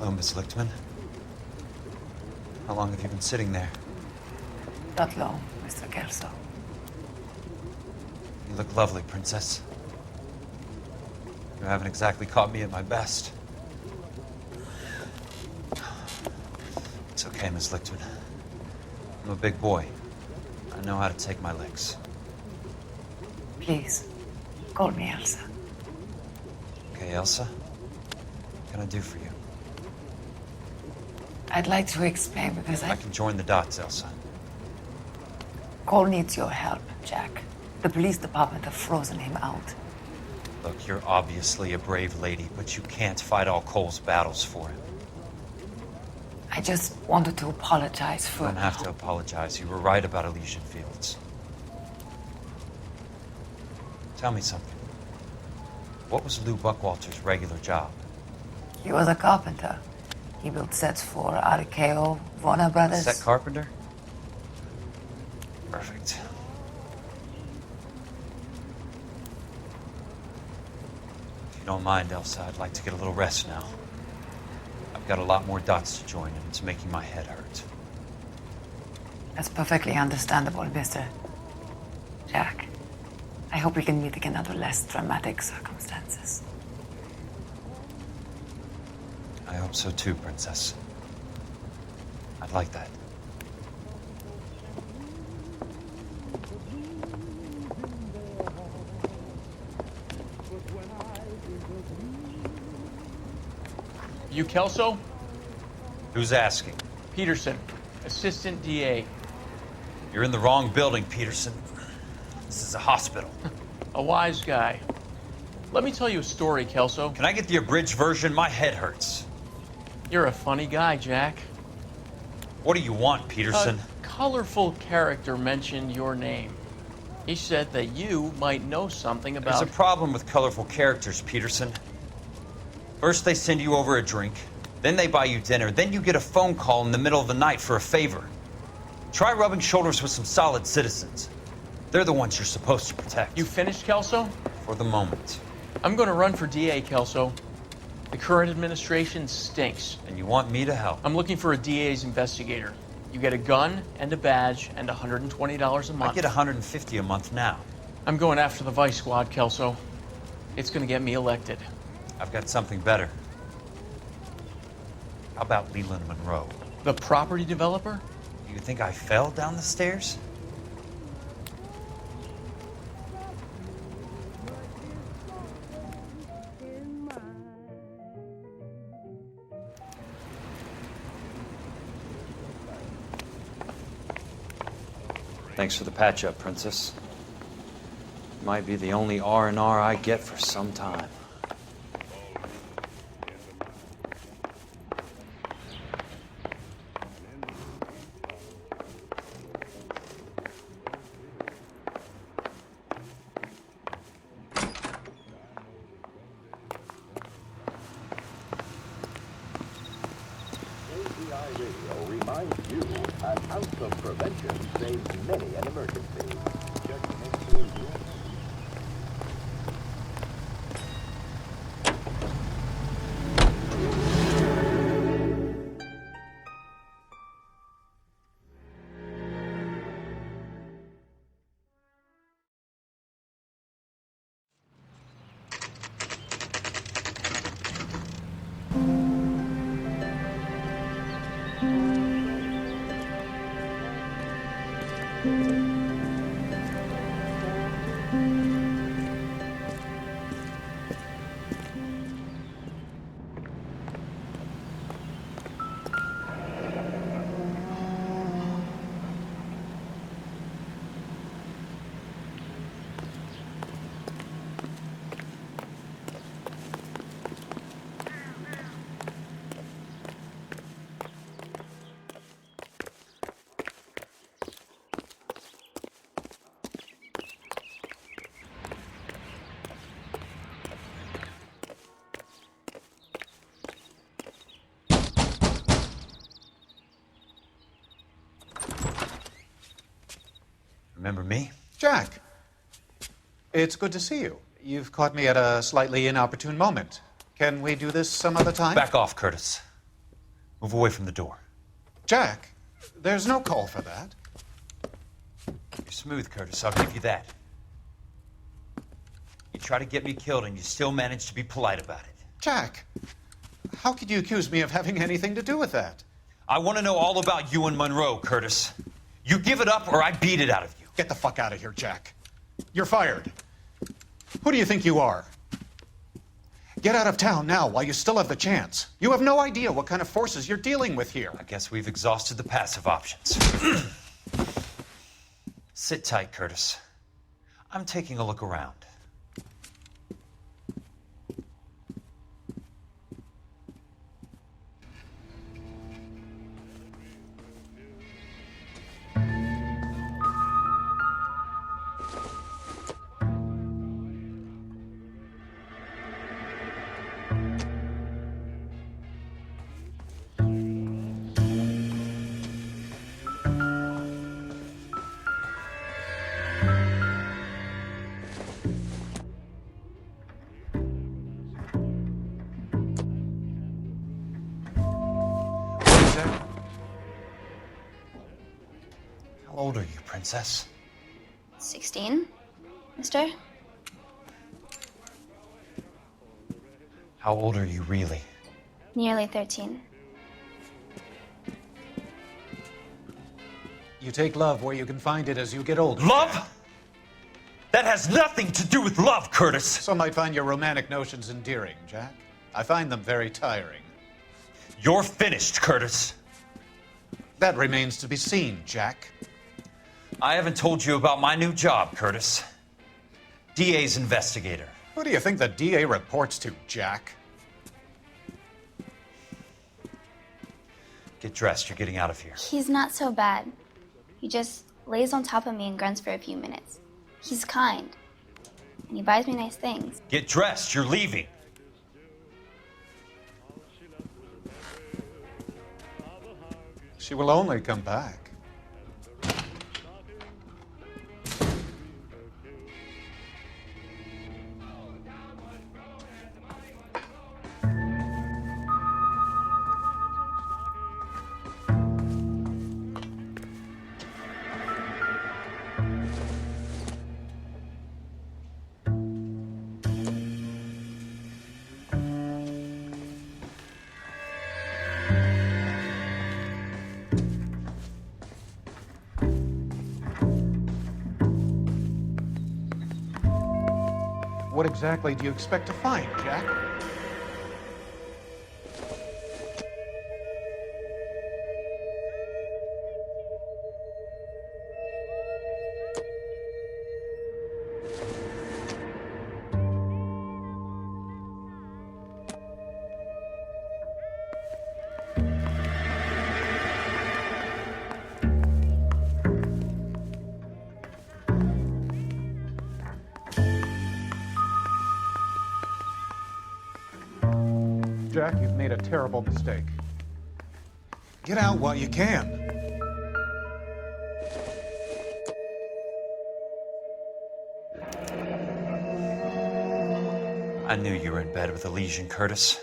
Hello, Miss Lichtman. How long have you been sitting there? Not long, Mr. Kelso. You look lovely, Princess. You haven't exactly caught me at my best. It's okay, Miss Lichtman. I'm a big boy. I know how to take my licks. Please, call me Elsa. Okay, Elsa? What can I do for you? I'd like to explain because I can join the dots, Elsa. Cole needs your help, Jack. The police department have frozen him out. Look, you're obviously a brave lady, but you can't fight all Cole's battles for him. I just wanted to apologize for... You don't have to apologize. You were right about Elysian Fields. Tell me something. What was Lou Buckwalter's regular job? He was a carpenter. He built sets for RKO, Warner Brothers. Set carpenter? Perfect. If you don't mind, Elsa, I'd like to get a little rest now. I've got a lot more dots to join, and it's making my head hurt. That's perfectly understandable, Mr. Jack. I hope we can meet again under less dramatic circumstances. I hope so too, Princess. I'd like that. You Kelso? Who's asking? Peterson, Assistant DA. You're in the wrong building, Peterson. This is a hospital. A wise guy. Let me tell you a story, Kelso. Can I get the abridged version? My head hurts. You're a funny guy, Jack. What do you want, Peterson? A colorful character mentioned your name. He said that you might know something about... There's a problem with colorful characters, Peterson. First they send you over a drink, then they buy you dinner, then you get a phone call in the middle of the night for a favor. Try rubbing shoulders with some solid citizens. They're the ones you're supposed to protect. You finished, Kelso? For the moment. I'm going to run for DA, Kelso. The current administration stinks. And you want me to help? I'm looking for a DA's investigator. You get a gun and a badge and $120 a month. I get $150 a month now. I'm going after the Vice Squad, Kelso. It's going to get me elected. I've got something better. How about Leland Monroe? The property developer? Do you think I fell down the stairs? Thanks for the patch-up, Princess. Might be the only R&R I get for some time. Radio reminds you an ounce of prevention saves many an emergency. Just make sure you... Remember me? Jack, it's good to see you. You've caught me at a slightly inopportune moment. Can we do this some other time? Back off, Curtis. Move away from the door. Jack, there's no call for that. You're smooth, Curtis. I'll give you that. You try to get me killed, and you still manage to be polite about it. Jack, how could you accuse me of having anything to do with that? I want to know all about you and Monroe, Curtis. You give it up, or I beat it out of you. Get the fuck out of here, Jack. You're fired. Who do you think you are? Get out of town now while you still have the chance. You have no idea what kind of forces you're dealing with here. I guess we've exhausted the passive options. Sit tight, Curtis. I'm taking a look around. How old are you, Princess? 16, mister? How old are you, really? Nearly 13. You take love where you can find it as you get older. Love? That has nothing to do with love, Curtis! Some might find your romantic notions endearing, Jack. I find them very tiring. You're finished, Curtis. That remains to be seen, Jack. I haven't told you about my new job, Curtis. DA's investigator. Who do you think the DA reports to, Jack? Get dressed, you're getting out of here. He's not so bad. He just lays on top of me and grunts for a few minutes. He's kind. And he buys me nice things. Get dressed, you're leaving. She will only come back. What exactly do you expect to find, Jack? Jack, you've made a terrible mistake. Get out while you can. I knew you were in bed with a lesion, Curtis.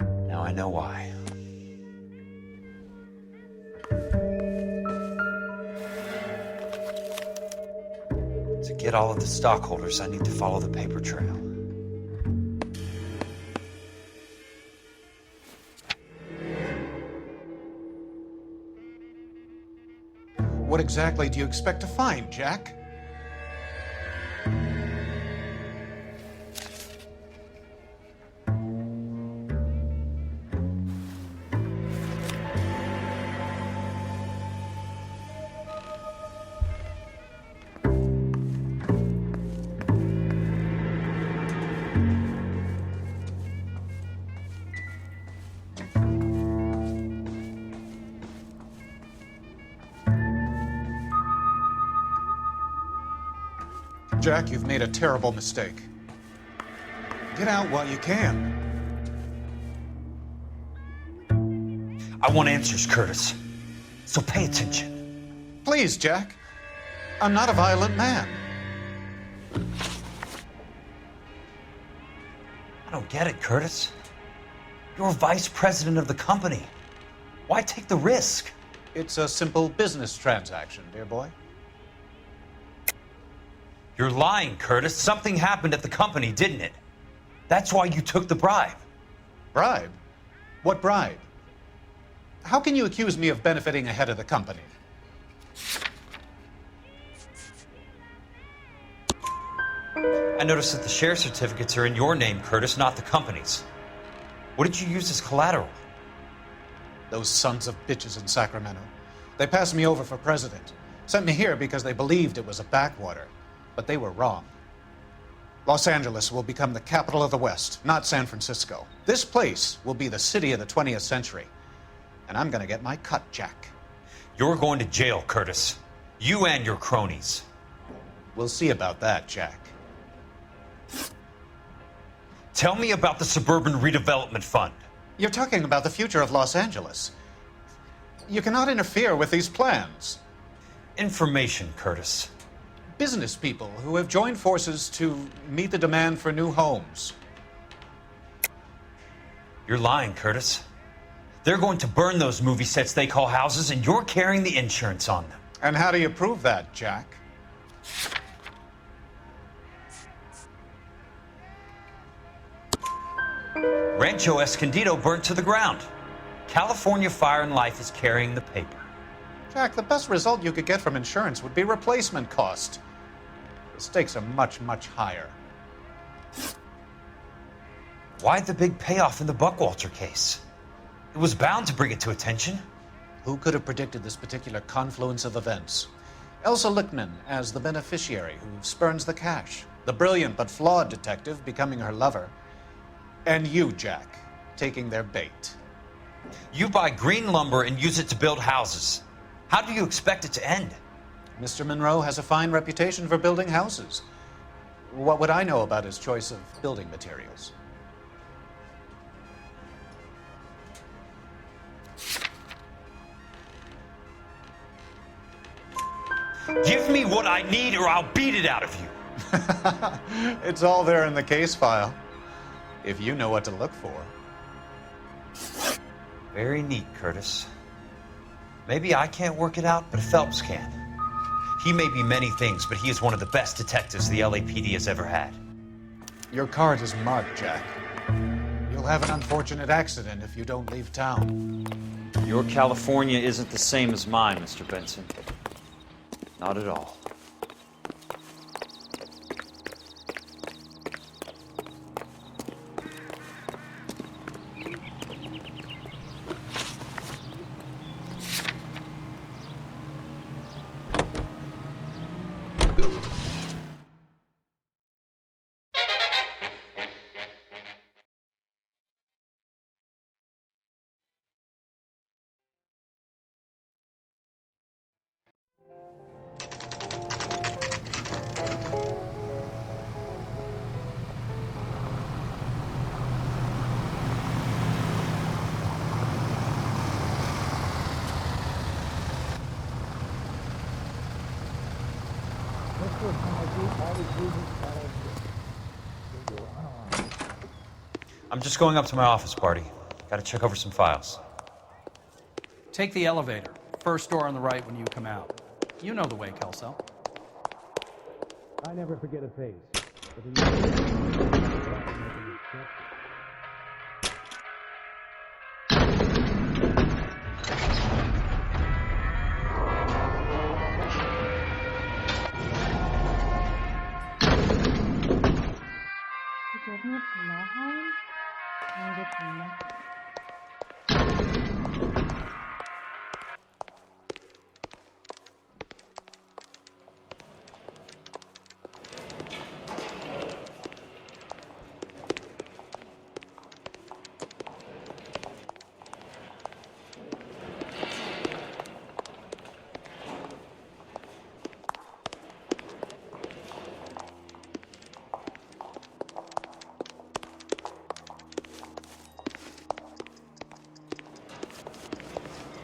Now I know why. To get all of the stockholders, I need to follow the paper trail. What exactly do you expect to find, Jack? Jack, you've made a terrible mistake. Get out while you can. I want answers, Curtis. So pay attention. Please, Jack. I'm not a violent man. I don't get it, Curtis. You're vice president of the company. Why take the risk? It's a simple business transaction, dear boy. You're lying, Curtis. Something happened at the company, didn't it? That's why you took the bribe. Bribe? What bribe? How can you accuse me of benefiting ahead of the company? I noticed that the share certificates are in your name, Curtis, not the company's. What did you use as collateral? Those sons of bitches in Sacramento. They passed me over for president. Sent me here because they believed it was a backwater. But they were wrong. Los Angeles will become the capital of the West, not San Francisco. This place will be the city of the 20th century. And I'm gonna get my cut, Jack. You're going to jail, Curtis. You and your cronies. We'll see about that, Jack. Tell me about the Suburban Redevelopment Fund. You're talking about the future of Los Angeles. You cannot interfere with these plans. Information, Curtis. Business people who have joined forces to meet the demand for new homes. You're lying, Curtis. They're going to burn those movie sets they call houses, and you're carrying the insurance on them. And how do you prove that, Jack? Rancho Escondido burnt to the ground. California Fire and Life is carrying the paper. Jack, the best result you could get from insurance would be replacement cost. The stakes are much, much higher. Why the big payoff in the Buckwalter case? It was bound to bring it to attention. Who could have predicted this particular confluence of events? Elsa Lichtman as the beneficiary who spurns the cash. The brilliant but flawed detective becoming her lover. And you, Jack, taking their bait. You buy green lumber and use it to build houses. How do you expect it to end? Mr. Monroe has a fine reputation for building houses. What would I know about his choice of building materials? Give me what I need or I'll beat it out of you. It's all there in the case file, if you know what to look for. Very neat, Curtis. Maybe I can't work it out, but Phelps can. He may be many things, but he is one of the best detectives the LAPD has ever had. Your card is marked, Jack. You'll have an unfortunate accident if you don't leave town. Your California isn't the same as mine, Mr. Benson. Not at all. I'm just going up to my office party. Got to check over some files. Take the elevator. First door on the right when you come out. You know the way, Kelso. I never forget a face.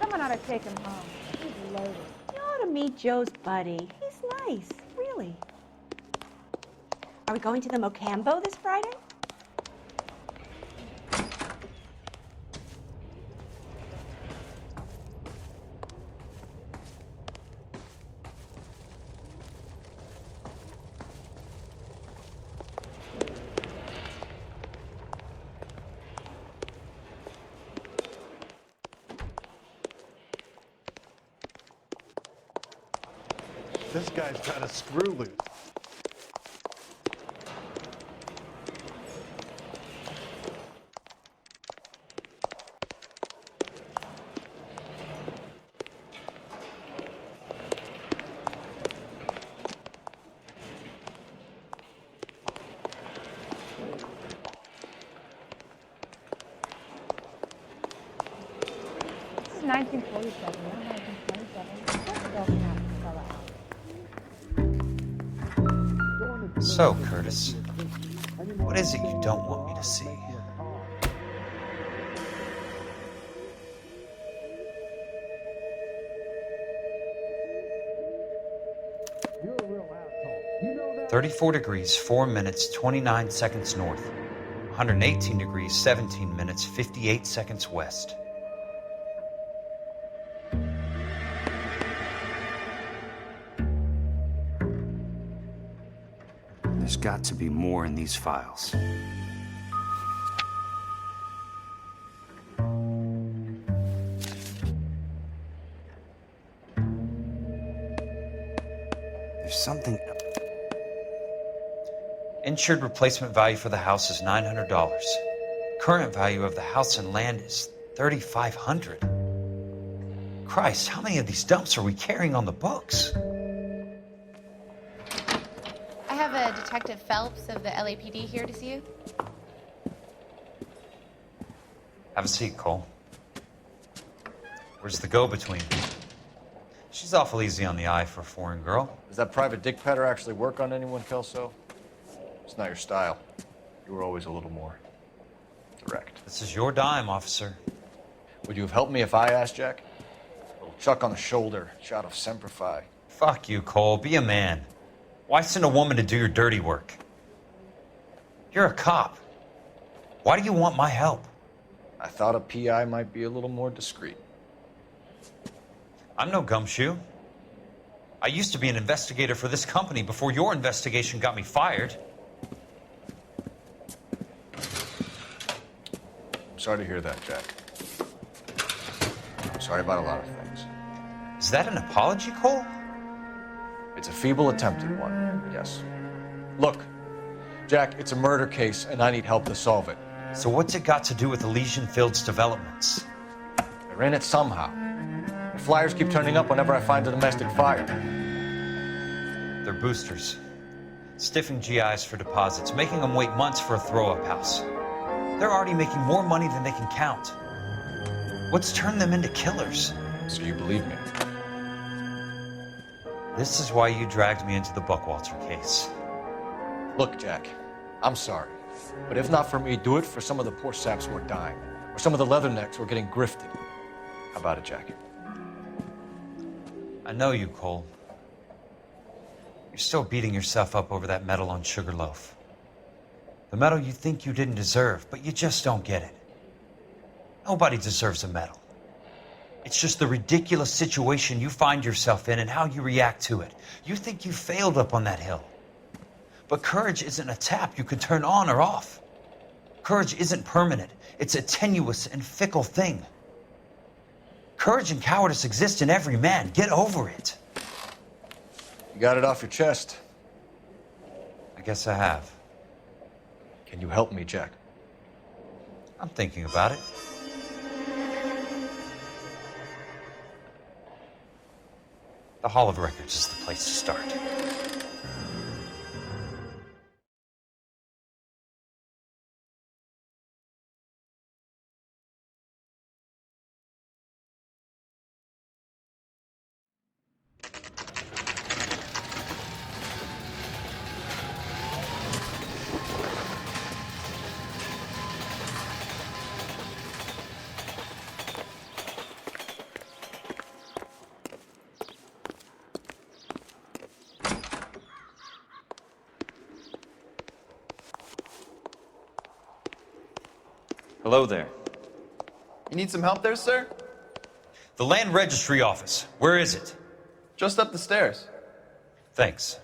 Someone ought to take him home. He's loaded. You ought to meet Joe's buddy. He's nice, really. Are we going to the Mocambo this Friday? This guy's got a screw loose. This is 1947, not 1927. That doesn't have to spell out. So, Curtis, what is it you don't want me to see? You're a real asshole. You know that? 34 degrees, 4 minutes, 29 seconds north. 118 degrees, 17 minutes, 58 seconds west. There's got to be more in these files. There's something. Insured replacement value for the house is $900. Current value of the house and land is $3,500. Christ, how many of these dumps are we carrying on the books? I have a Detective Phelps of the LAPD here to see you. Have a seat, Cole. Where's the go-between? She's awful easy on the eye for a foreign girl. Does that private dick petter actually work on anyone, Kelso? It's not your style. You were always a little more direct. This is your dime, officer. Would you have helped me if I asked, Jack? A little chuck on the shoulder, shot of Semper Fi. Fuck you, Cole. Be a man. Why send a woman to do your dirty work? You're a cop. Why do you want my help? I thought a PI might be a little more discreet. I'm no gumshoe. I used to be an investigator for this company before your investigation got me fired. I'm sorry to hear that, Jack. I'm sorry about a lot of things. Is that an apology, Cole? It's a feeble attempt at one, yes. Look, Jack, it's a murder case, and I need help to solve it. So what's it got to do with Elysian Fields developments? They're in it somehow. The flyers keep turning up whenever I find a domestic fire. They're boosters. Stiffing GIs for deposits, making them wait months for a throw-up house. They're already making more money than they can count. What's turned them into killers? So you believe me? This is why you dragged me into the Buckwalter case. Look, Jack, I'm sorry. But if not for me, do it for some of the poor saps who are dying. Or some of the leathernecks who are getting grifted. How about it, Jack? I know you, Cole. You're still beating yourself up over that medal on Sugarloaf. The medal you think you didn't deserve, but you just don't get it. Nobody deserves a medal. It's just the ridiculous situation you find yourself in and how you react to it. You think you failed up on that hill. But courage isn't a tap you can turn on or off. Courage isn't permanent. It's a tenuous and fickle thing. Courage and cowardice exist in every man. Get over it. You got it off your chest. I guess I have. Can you help me, Jack? I'm thinking about it. The Hall of Records is the place to start. Hello there. You need some help there, sir? The Land Registry Office. Where is it? Just up the stairs. Thanks.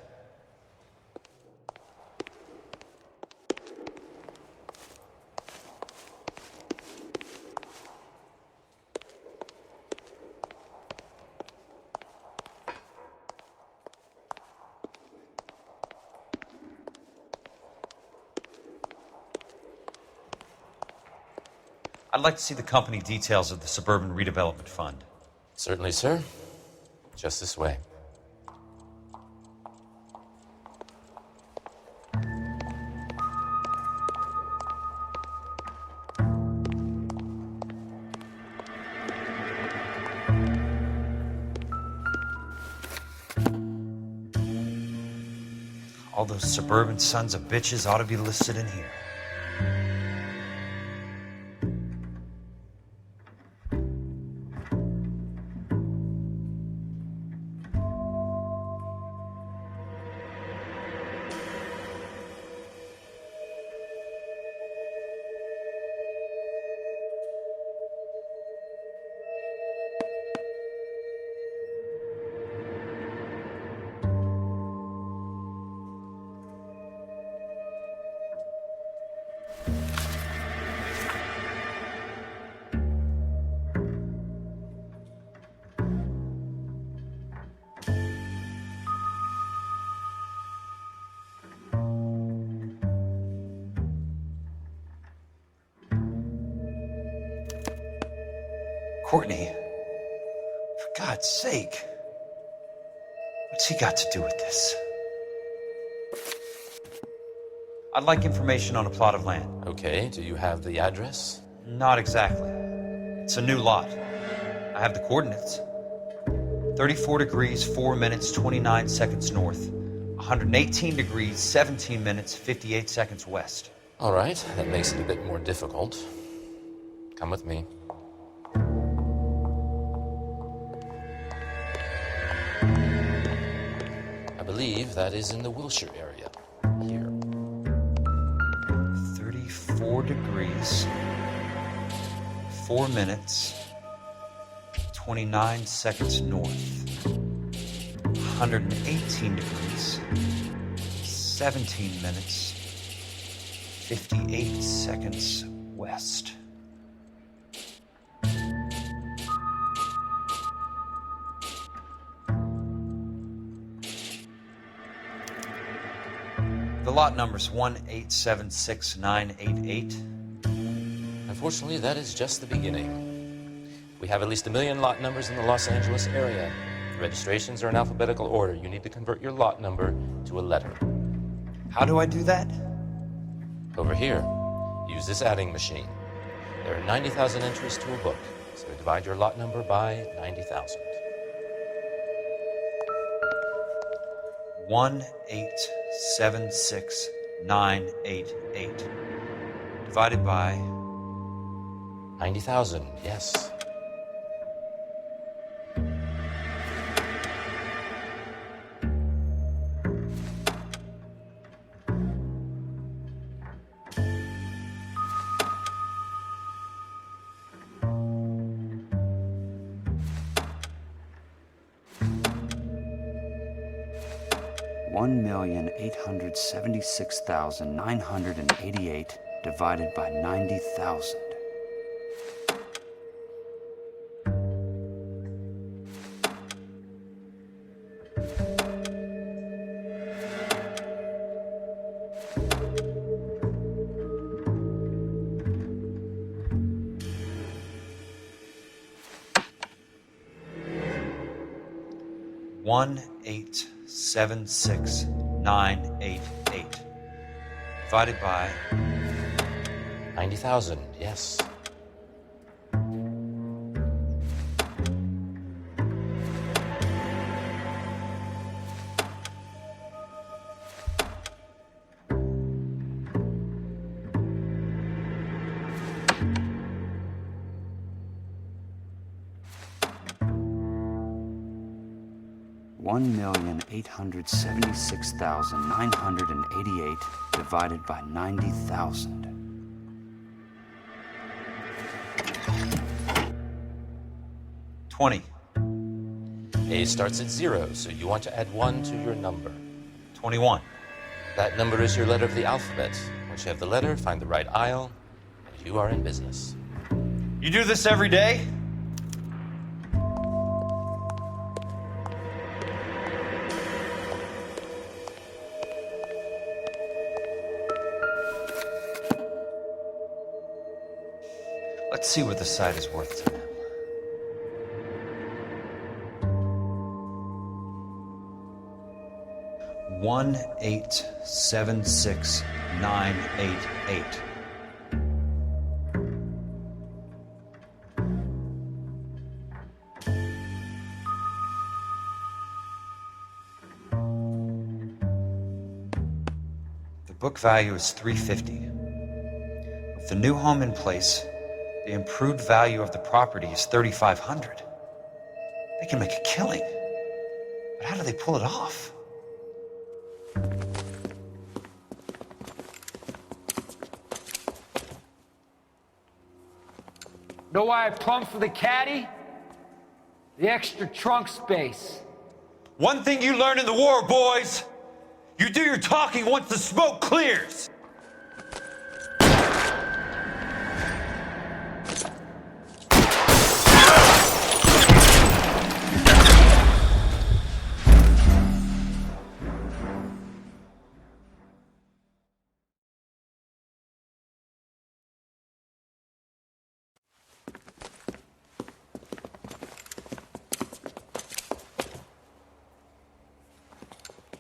I'd like to see the company details of the Suburban Redevelopment Fund. Certainly, sir. Just this way. All those suburban sons of bitches ought to be listed in here. Courtney, for God's sake, what's he got to do with this? I'd like information on a plot of land. Okay, do you have the address? Not exactly. It's a new lot. I have the coordinates. 34 degrees, 4 minutes, 29 seconds north. 118 degrees, 17 minutes, 58 seconds west. All right, that makes it a bit more difficult. Come with me. I believe that is in the Wilshire area. Here. 34 degrees, 4 minutes, 29 seconds north. 118 degrees, 17 minutes, 58 seconds west. The lot number's 1876988. Unfortunately, that is just the beginning. We have at least 1 million lot numbers in the Los Angeles area. Registrations are in alphabetical order. You need to convert your lot number to a letter. How do I do that? Over here, use this adding machine. There are 90,000 entries to a book, so divide your lot number by 90,000. 1876988 divided by 90,000, yes. $1,876,988 divided by 90,000. $1,876,988 divided by 90,000, yes. $1,876,988 divided by 90,000. $20. A starts at 0, so you want to add 1 to your number. 21. That number is your letter of the alphabet. Once you have the letter, find the right aisle, and you are in business. You do this every day? Let's see what the site is worth to them. $1,876,988. The book value is $350. With the new home in place, the improved value of the property is $3,500. They can make a killing. But how do they pull it off? Know why I plumbed for the caddy? The extra trunk space. One thing you learn in the war, boys. You do your talking once the smoke clears.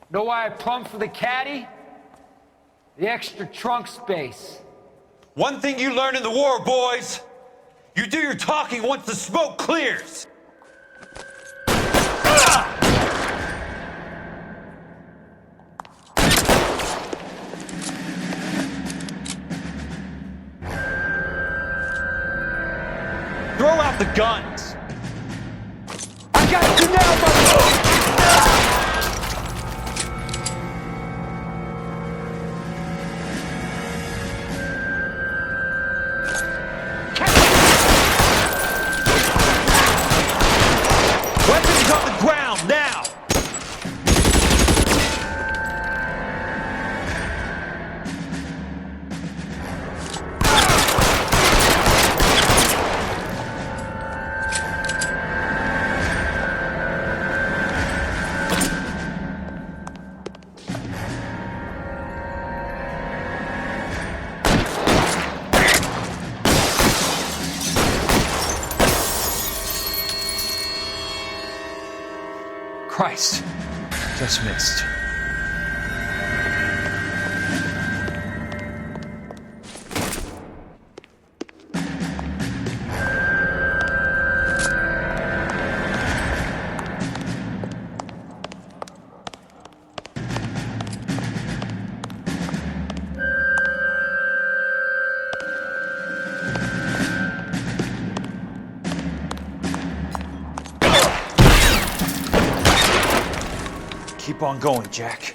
Know why I plumbed for the caddy? The extra trunk space. One thing you learn in the war, boys. You do your talking once the smoke clears. Throw out the guns. I got you now, buddy! Weapons on the ground now. Christ, just missed. Keep on going, Jack.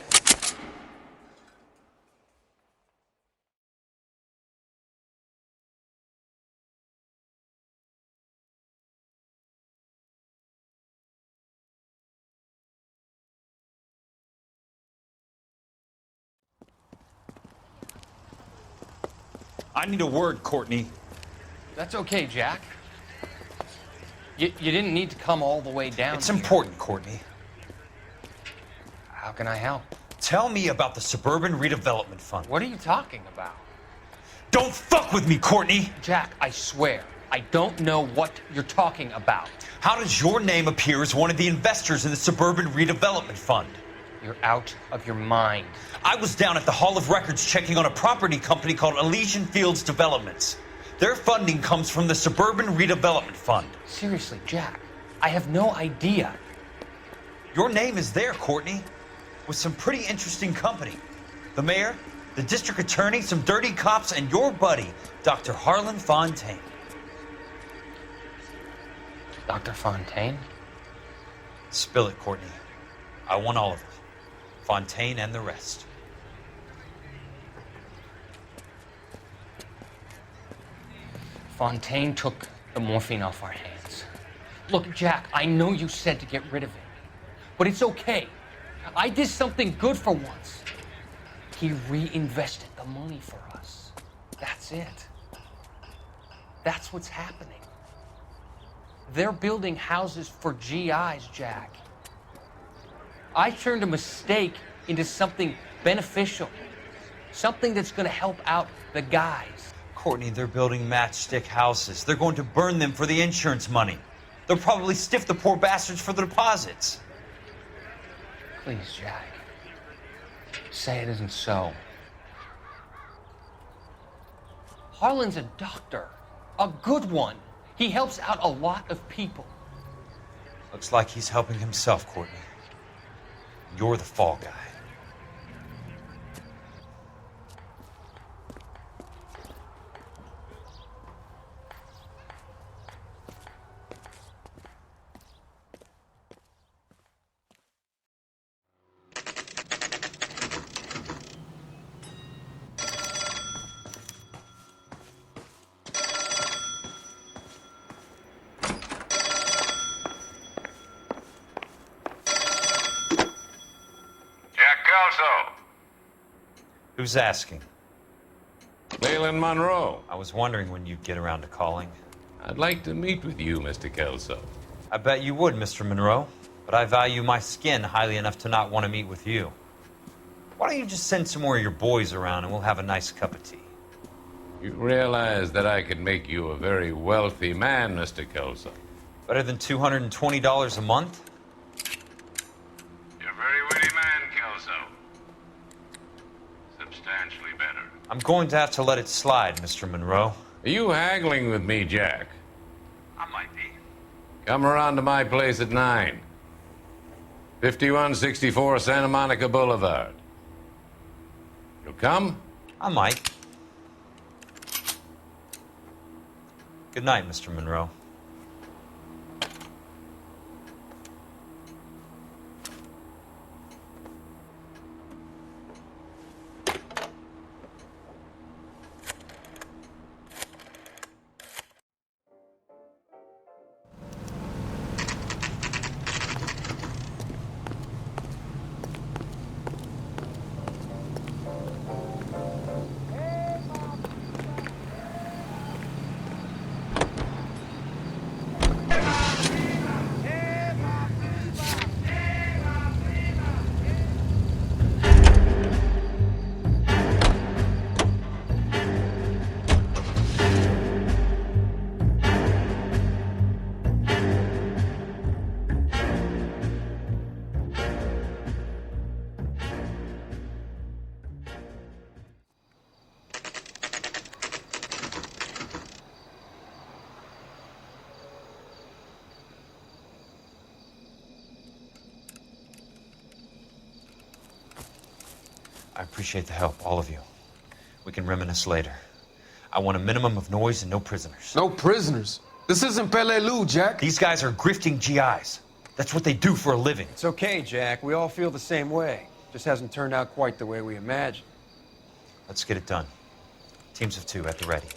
I need a word, Courtney. That's okay, Jack. You didn't need to come all the way down. It's here. important, Courtney. How can I help? Tell me about the Suburban Redevelopment Fund. What are you talking about? Don't fuck with me, Courtney! Jack, I swear, I don't know what you're talking about. How does your name appear as one of the investors in the Suburban Redevelopment Fund? You're out of your mind. I was down at the Hall of Records checking on a property company called Elysian Fields Developments. Their funding comes from the Suburban Redevelopment Fund. Seriously, Jack, I have no idea. Your name is there, Courtney, with some pretty interesting company. The mayor, the district attorney, some dirty cops, and your buddy, Dr. Harlan Fontaine. Dr. Fontaine? Spill it, Courtney. I want all of it. Fontaine and the rest. Fontaine took the morphine off our hands. Look, Jack, I know you said to get rid of it, but it's okay. I did something good for once. He reinvested the money for us. That's it. That's what's happening. They're building houses for GIs, Jack. I turned a mistake into something beneficial, something that's going to help out the guys. Courtney, they're building matchstick houses. They're going to burn them for the insurance money. They'll probably stiff the poor bastards for the deposits. Please, Jack. Say it isn't so. Harlan's a doctor. A good one. He helps out a lot of people. Looks like he's helping himself, Courtney. You're the fall guy. Who's asking? Leland Monroe. I was wondering when you'd get around to calling. I'd like to meet with you, Mr. Kelso. I bet you would, Mr. Monroe. But I value my skin highly enough to not want to meet with you. Why don't you just send some more of your boys around and we'll have a nice cup of tea? You realize that I could make you a very wealthy man, Mr. Kelso. Better than $220 a month? You're a very witty man, Kelso. Substantially better. I'm going to have to let it slide, Mr. Monroe. Are you haggling with me, Jack? I might be. Come around to my place at 9. 5164 Santa Monica Boulevard. You'll come? I might. Good night, Mr. Monroe. I appreciate the help, all of you. We can reminisce later. I want a minimum of noise and no prisoners. No prisoners? This isn't Peleliu, Jack. These guys are grifting GIs. That's what they do for a living. It's okay, Jack. We all feel the same way. Just hasn't turned out quite the way we imagined. Let's get it done. Teams of 2 at the ready.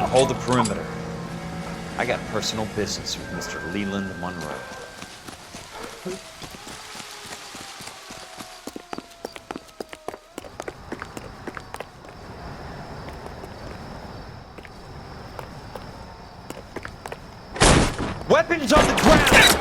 hold the perimeter. I got personal business with Mr. Leland Monroe. Weapons on the ground!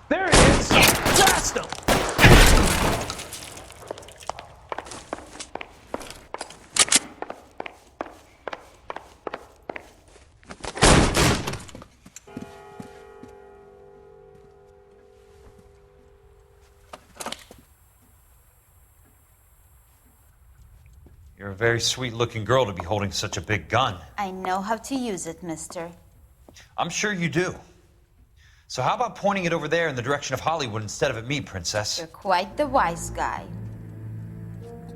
There it is! Blast him! You're a very sweet-looking girl to be holding such a big gun. I know how to use it, mister. I'm sure you do. So how about pointing it over there in the direction of Hollywood instead of at me, Princess? You're quite the wise guy.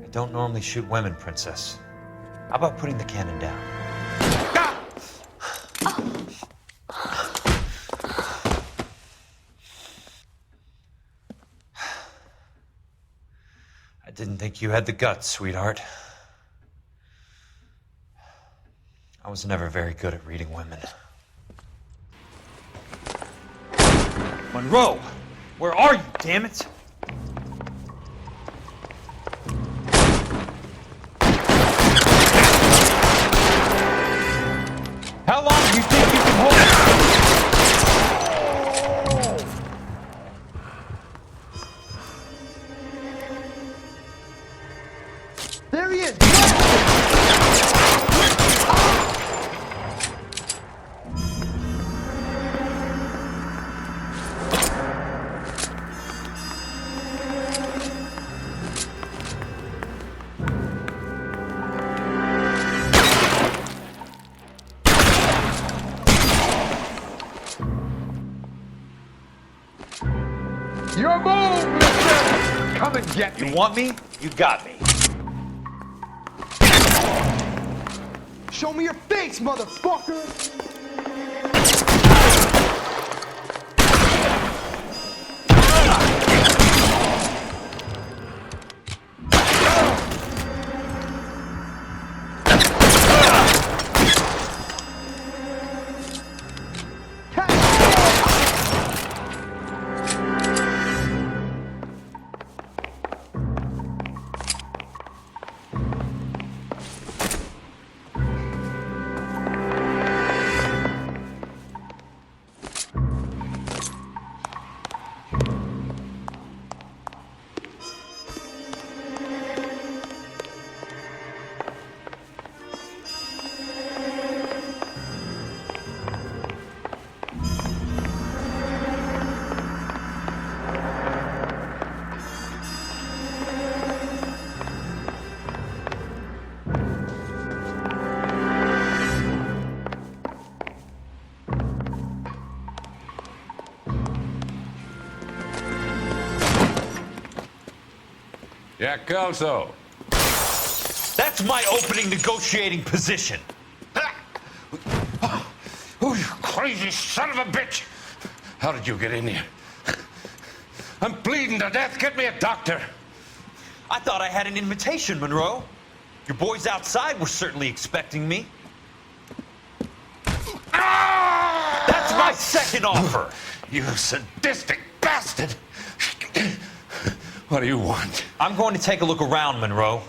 I don't normally shoot women, Princess. How about putting the cannon down? I didn't think you had the guts, sweetheart. I was never very good at reading women. Monroe! Where are you, damn it? How long do you think you can hold it? There he is! Your move, mister! Come and get me. You want me? You got me. Show me your face, motherfucker! Jack Kelso. That's my opening negotiating position. Oh, you crazy son of a bitch! How did you get in here? I'm bleeding to death. Get me a doctor. I thought I had an invitation, Monroe. Your boys outside were certainly expecting me. That's my second offer. You sadistic bastard! What do you want? I'm going to take a look around, Monroe.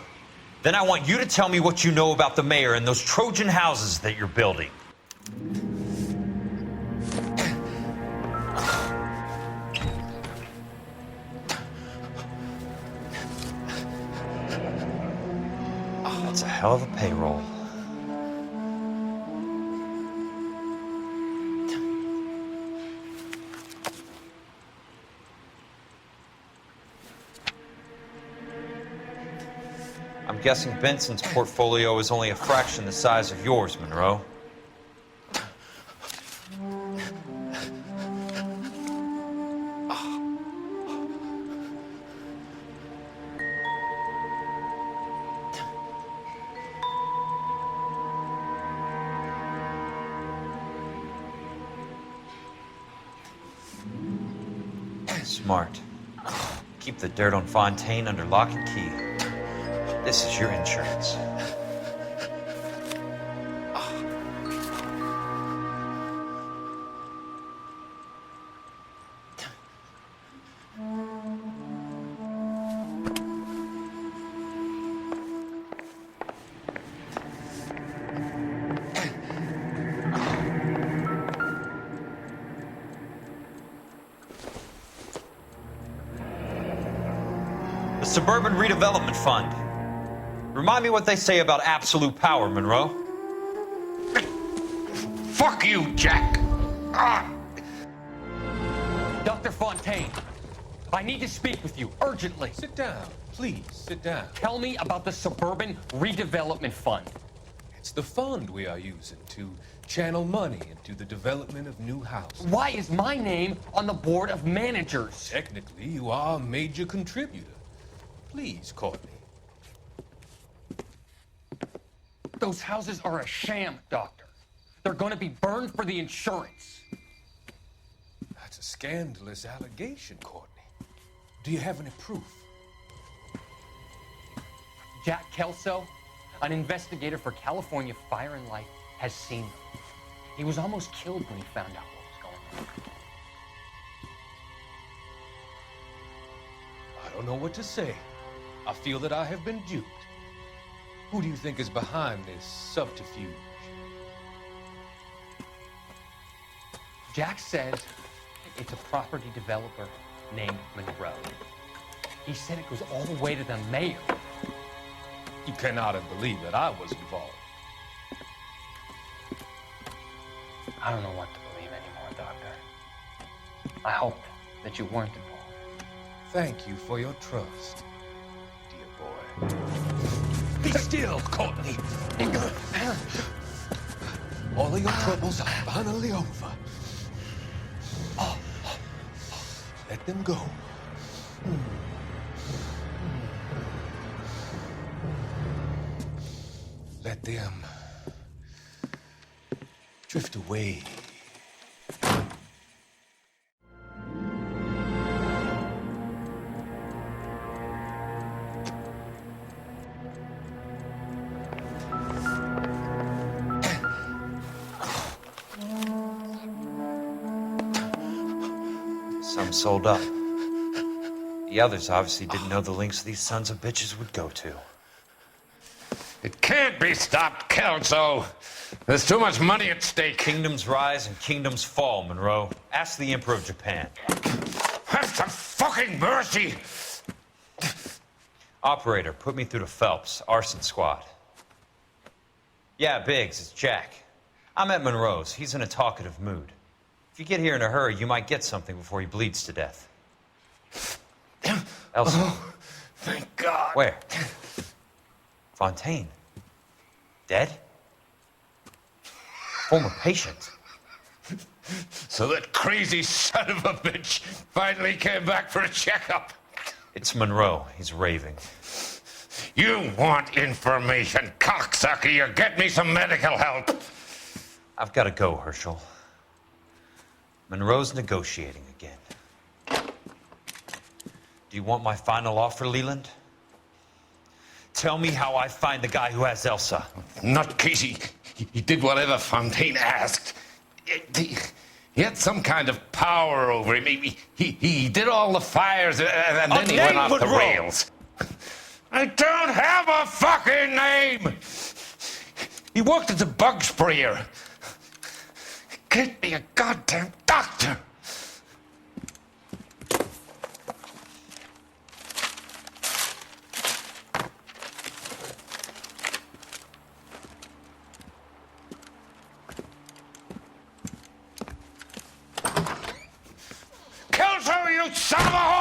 Then I want you to tell me what you know about the mayor and those Trojan houses that you're building. That's a hell of a payroll. I'm guessing Benson's portfolio is only a fraction the size of yours, Monroe. Smart. Keep the dirt on Fontaine under lock and key. This is your insurance. The Suburban Redevelopment Fund. Remind me what they say about absolute power, Monroe. Fuck you, Jack! Dr. Fontaine, I need to speak with you urgently. Sit down. Please, sit down. Tell me about the Suburban Redevelopment Fund. It's the fund we are using to channel money into the development of new houses. Why is my name on the board of managers? Technically, you are a major contributor. Please, Courtney. Those houses are a sham, Doctor. They're going to be burned for the insurance. That's a scandalous allegation, Courtney. Do you have any proof? Jack Kelso, an investigator for California Fire and Life, has seen them. He was almost killed when he found out what was going on. I don't know what to say. I feel that I have been duped. Who do you think is behind this subterfuge? Jack says it's a property developer named Monroe. He said it goes all the way to the mayor. You cannot have believed that I was involved. I don't know what to believe anymore, Doctor. I hope that you weren't involved. Thank you for your trust, dear boy. Be still, Courtney. All of your troubles are finally over. Let them go. Let them drift away. Some sold up. The others obviously didn't know the lengths these sons of bitches would go to. It can't be stopped, Kelso. There's too much money at stake. Kingdoms rise and kingdoms fall, Monroe. Ask the Emperor of Japan. Have some fucking mercy! Operator, put me through to Phelps, Arson squad. Yeah, Biggs, it's Jack. I'm at Monroe's. He's in a talkative mood. If you get here in a hurry, you might get something before he bleeds to death. Elsa. Oh, thank God. Where? Fontaine. Dead? Former patient. So that crazy son of a bitch finally came back for a checkup. It's Monroe. He's raving. You want information, cocksucker. You get me some medical help. I've got to go, Herschel. Monroe's negotiating again. Do you want my final offer, Leland? Tell me how I find the guy who has Elsa. Nutcase, he did whatever Fontaine asked. He had some kind of power over him. He did all the fires, and then he went off the rails. I don't have a fucking name! He worked as a bug sprayer. Get me a goddamn doctor! Kelso, you son of a